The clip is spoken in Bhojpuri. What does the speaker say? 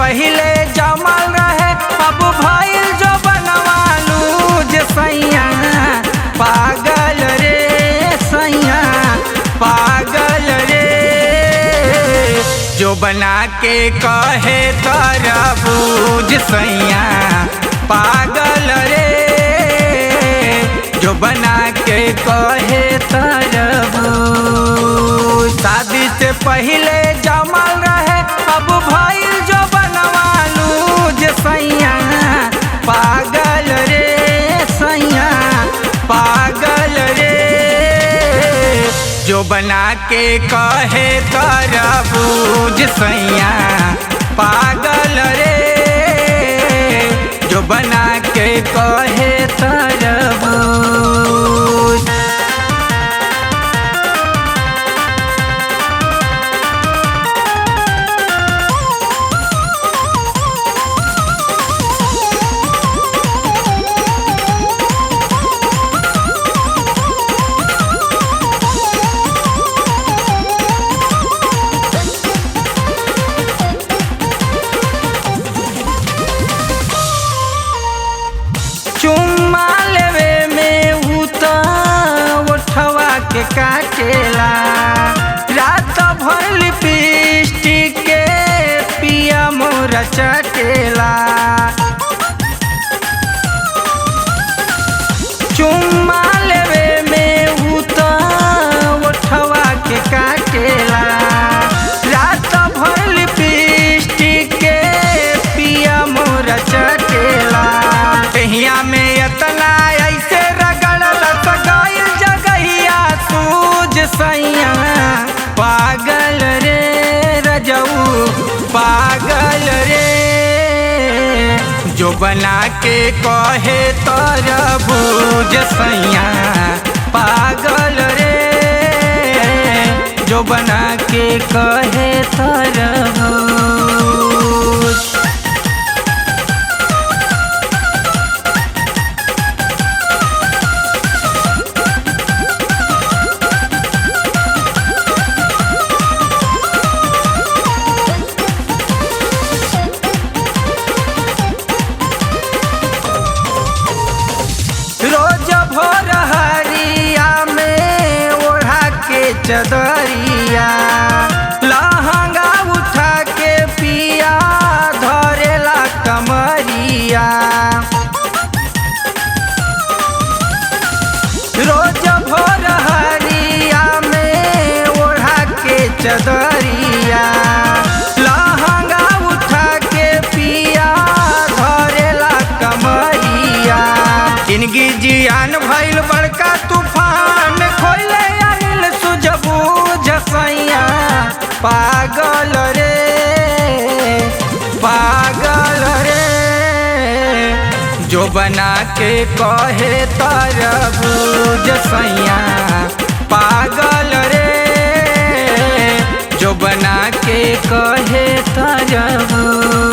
पहले जमल रहे अब भइल जो बनवालू जे सैया पागल रे सैया पागल रे। जो बना के कहे तरबूज सैया पागल रे। जो बना के कहे तरबूज शादी से पहले जमल रहे अब भइल जो बनवालू जे सैया पागल रे सैया पागल रे। जो बना के कहे तरबूज सैया पागल रे। जो बना के कहे तरबूज। चुम्मा लेवे में उता उठवा के काटेला रात भर लिपस्टिक के पिया मोरा चटेला। चुम्मा लेवे में उता उठवा के काटेला रात भर लिपस्टिक के पिया मोरा चटेला। कहिया में इतना ऐसे रगड़ल सगाइल जगहिया सूझ सैया पागल रे रजऊ पागल रे। जो बना के कहे तरबूज सैया पागल रे। जो बना के कहे तरबूज। रोज भोर हरिया में ओढ़ा के चदरिया लहंगा उठा के पिया धरेला कमरिया। रोज भोर हरिया में ओढ़ा के चदरिया लहंगा उठा के पिया धरेला कमरिया। जिंदगी जियान भइल बड़का तूफान खोले अनिल सुझबूझ सैया पागल रे पागल रे। जो बना के कहे तरबूज सैया पागल रे। जो बना के कहे तरबूज।